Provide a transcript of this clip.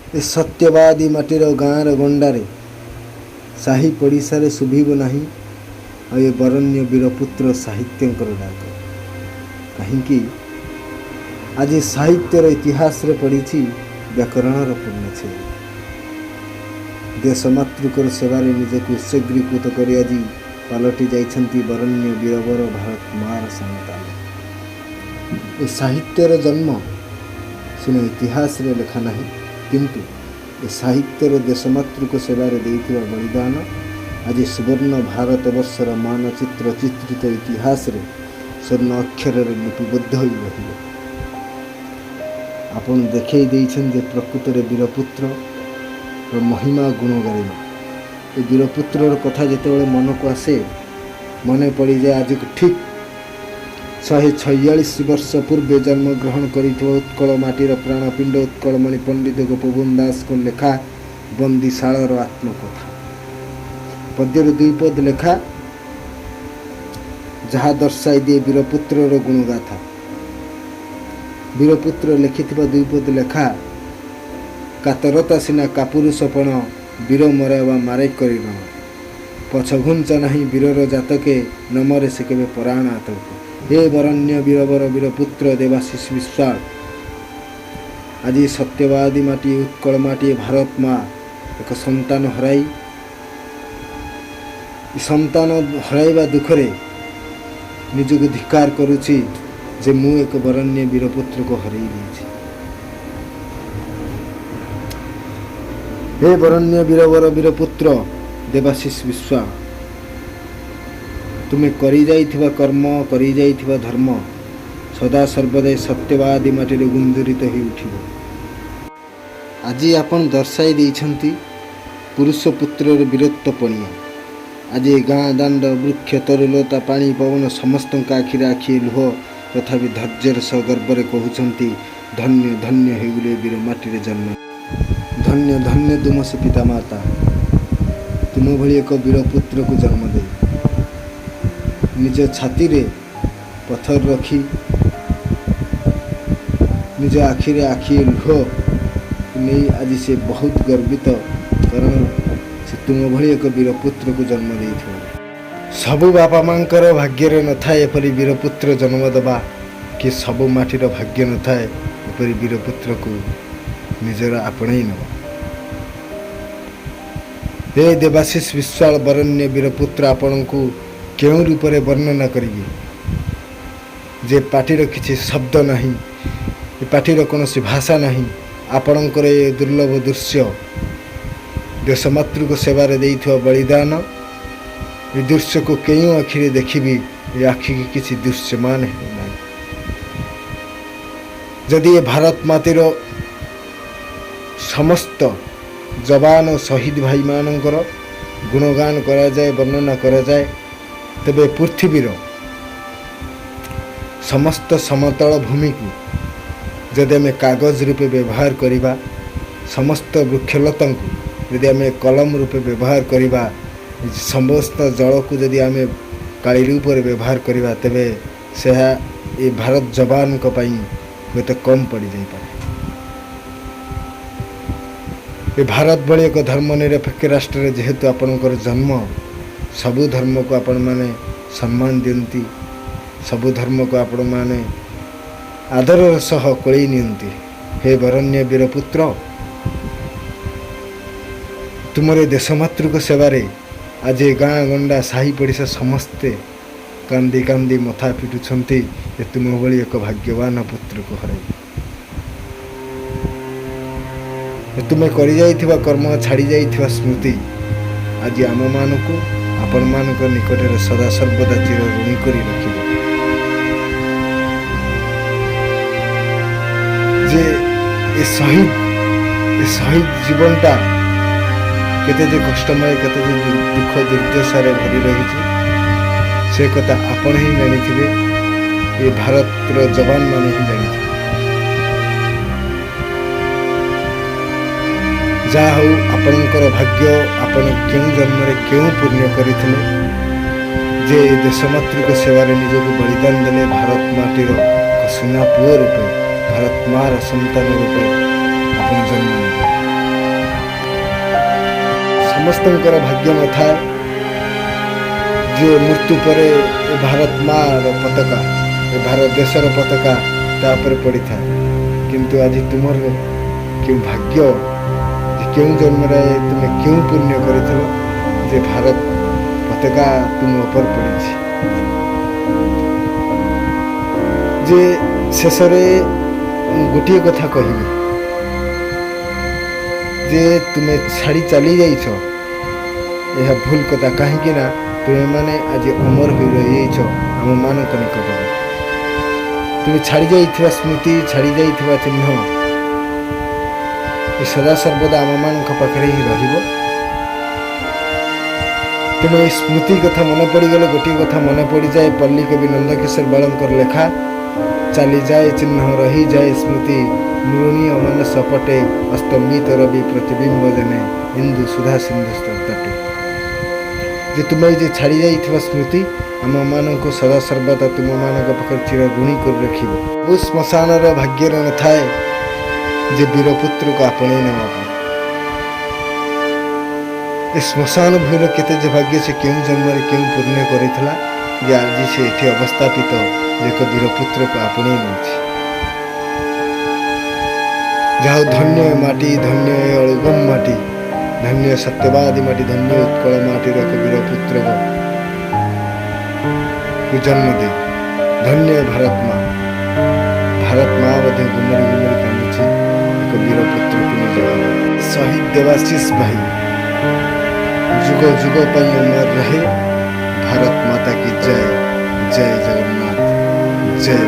ए सत्यवादी माटीर गाँर गंडारे साही पड़िशारे शुभिब नाही आ ए बरण्य वीरपुत्र साहित्यंकर डाक कहीं आज साहित्यर इतिहास रे पड़ी व्याकरणर पूर्णछेद देशमातृकर सेवारे निजक उत्सर्गीकृत कर आज पलटि जाइछन्ति बरण्य वीरवर भारत मार संतान। ए साहित्यर जन्म सिना इतिहास रे लेखा नहीं किंतु ए साहित्यर देशमातृक सेवारे देइथिबा बलिदान आज सुवर्ण भारतवर्षर मानचित्र चित्रित इतिहास रे स्वर्ण अक्षर लिपिबद्ध होई रहिबो। आपण देखै दैछन जे प्रकृत रे वीरपुत्र महिमा गुण गरिमा ए वीरपुत्रर कथा जेतेबेले मन को आसे मने पड़ी जाए आज ठीक 146 वर्ष पूर्वे जन्म ग्रहण करिथिबा उत्कल माटीर प्राणपिंड उत्कलमणि पंडित गोपबंधु दास को लेखा बंदीशालार आत्मकथा पद्यर 2 पद लेखा जहाँ दर्शाई दिए वीरपुत्रर गुणगाथा। वीरपुत्र लिखिथिबा 2 पद लेखा कातरता सिना कापुरुषपण वीर मरावा मारे करी न पछघुंचा नहीं वीरर जातके न मरे से केबे पराण आतक हे बरण्य वीरवर वीरपुत्र देवाशीष विश्वाल आज सत्यवादी माटी उत्कल माटी भारत माँ एक संतान हराई संतान हराइबा दुखरे निजक धिकार करुछि जे मु एक बरण्य वीरपुत्र को हराई देछि। हे बरण्य वीरवर वीरपुत्र देवाशीष विश्वा तुम्हें करी जाइथिबा कर्म करी जाइथिबा धर्म सदा सर्वदा सत्यवादी माटीरे गुंजरित हो उठिबो। आज आपण दर्शाई देइछन्ति पुरुष पुत्रर वीरत्व पणिया आज गाँ दाण्ड वृक्ष तरुलता पानी पवन समस्त आखिरे आखि लुह तथापि धैर्यर सह गर्व कहउछन्ति धन्य धन्य हेगुले वीर माटीरे जन्म धन्य धन्य तुम से पिता माता तुम भली एक वीरपुत्र को जन्म दे निज छाती रे पत्थर रखी निज आखिरे आखि लुह नहीं आज से बहुत गर्वित कारण से तुम भली एक वीरपुत्र को जन्म दे। सबु बापा मांकर भाग्य न थाए एपरी वीरपुत्र जन्म दबा कि सबु माटीर भाग्य न थाए एपरी वीरपुत्र को निजर आपणाई नवा। हे देवाशीष विश्वाल बरण्य वीरपुत्र आपण को क्यों रूप में वर्णना करिए जे पार्टीर किसी शब्द नहीं पार्टीर कौन भाषा नहीं आपणकर ये दुर्लभ दृश्य देशमातृक सेवार देइथिबा बलिदान ये दृश्य को क्यों आखिरे देखिबी ये आखि की किसी दृश्यमान है नहीं। जदि ये भारत मातीर समस्त जवान और शहीद भाई मानकर गुणगान करा जाए वर्णना करा जाए तेबे पृथ्वीर समस्त समतल भूमि को जदि आम कागज रूपे व्यवहार करिबा समस्त वृक्षलता को जदि आम कलम रूपे व्यवहार करिबा समस्त जल को जदि आम काली रूप व्यवहार करिबा तेबे से ये भारत जवान को पई हयतो कम पड़ जाई पारे। ये भारत भली एक धर्मनिरपेक्ष राष्ट्र जेहेतु आपणकर जन्म सबु धर्म को आपण माने सम्मान दियंती सबु धर्म को आपण माने आदर सह कोई नियंती। हे बरण्य वीरपुत्र तुमरे देशमातृक सेवारे आज गाँ गंडा साही पड़िशा समस्ते कांदी कांदी मथा पिटुछंती जे तुम भली एक भाग्यवान पुत्र को हराई तुम्हें करी जाइथिबा कर्म छाड़ी जाइथिबा स्मृति आज आम मानक आपण मानक निकट में सदा सर्वदा चिर ऋणी करी रखिबो जे ए शहीद जीवनटा केते जे कष्टमय केते जे दुख दुर्दशारे भरी रही से कथा आपण ही जानिथिबे ये भारत जवान माने ही जानिथिबे। जहा हूँ आपणकर भाग्य आपण क्यों जन्म क्यों पुण्य करथिले जे देशमातृक सेवारे निजक बलिदान देले भारत माटीर सुना पुओ रूपे भारत मार संतान रूपे आपण जन्म नेले। ସମସ୍ତଙ୍କର ଭାଗ୍ୟ ନଥାଏ ଯେ ମୃତ୍ୟୁ ପରେ ଏ ଭାରତ ମାଆର ପତାକା, ଏ ଭାରତ ଦେଶର ପତାକା ତା ଉପରେ ପଡ଼ିଥାଏ। କିନ୍ତୁ ଆଜି ତୁମର କେଉଁ ଭାଗ୍ୟ, ଯେ କେଉଁ ଜନ୍ମରେ ତୁମେ କେଉଁ ପୁଣ୍ୟ କରିଥିଲ ଯେ ଭାରତ ପତାକା ତୁମ ଉପରେ ପଡ଼ିଛି। ଯେ ଶେଷରେ ମୁଁ ଗୋଟିଏ କଥା କହିବି ଯେ ତୁମେ ଛାଡ଼ି ଚାଲି ଯାଇଛ, ଏହା ଭୁଲ କଥା। କାହିଁକି ନା ତୁମେମାନେ ଆଜି ଅମର ହୋଇ ରହିଯାଇଛ ଆମମାନଙ୍କ ନିକଟରେ। ତୁମେ ଛାଡ଼ି ଯାଇଥିବା ସ୍ମୃତି, ଛାଡ଼ି ଯାଇଥିବା ଚିହ୍ନ ଏ ସଦାସର୍ବଦା ଆମମାନଙ୍କ ପାଖରେ ହିଁ ରହିବ। ତେଣୁ ଏ ସ୍ମୃତି କଥା ମନେ ପଡ଼ିଗଲେ ଗୋଟିଏ କଥା ମନେ ପଡ଼ିଯାଏ, ପଲ୍ଲୀ କବି ନନ୍ଦକିଶୋର ବାଳଙ୍କର ଲେଖା, ଚାଲିଯାଏ ଚିହ୍ନ ରହିଯାଏ ସ୍ମୃତି, ମୃଣୀ ଅମାନସ ପଟେ ଅସ୍ତମିତ ରବି ପ୍ରତିବିମ୍ବ ଜନେ ଇନ୍ଦୁ ସୁଧା ସିନ୍ଧୁ ତଟେ। ଯେ ତୁମେ ଯେ ଛାଡ଼ି ଯାଇଥିବା ସ୍ମୃତି ଆମମାନଙ୍କୁ ସଦାସର୍ବଦା ତୁମମାନଙ୍କ ପାଖରେ ଚିର ଋଣୀ କରି ରଖିବ। ବହୁ ଶ୍ମଶାନର ଭାଗ୍ୟରେ ନଥାଏ ଯେ ବୀରପୁତ୍ରକୁ ଆପଣେଇ ନେବା ପାଇଁ। ଏ ଶ୍ମଶାନ ଭୂମିର କେତେ ଯେ ଭାଗ୍ୟ, ସେ କେଉଁ ଜନ୍ମରେ କେଉଁ ପୁଣ୍ୟ କରିଥିଲା ଯେ ଆଜି ସେ ଏଠି ଅବସ୍ଥାପିତ ଯେ ଏକ ବୀରପୁତ୍ରକୁ ଆପଣେଇ ନେଉଛି। ଯାହା ଧନ୍ୟ ଏ ମାଟି, ଧନ୍ୟ ଏ ଅଳୁଗମ ମାଟି, ଧନ୍ୟ ସତ୍ୟବାଦୀ ମାଟି, ଧନ୍ୟ ଉତ୍କଳ ମାଟିର ଏକ ବୀରପୁତ୍ରକୁ ଜନ୍ମ ଦେଇ, ଧନ୍ୟ ଭାରତ ମା। ଭାରତ ମା ମଧ୍ୟ ଗୁମରି ଗୁମରି କାନ୍ଦୁଛି ଏକ ବୀରପୁତ୍ରକୁ ନିଜ ଶହୀଦ ଦେବାଶିଷ ଭାଇ ଯୁଗ ଯୁଗ ପାଇଁ ଅମର ରହେ। ଭାରତ ମାତା କି ଜୟ, ଜୟ ଜଗନ୍ନାଥ, ଜୟ।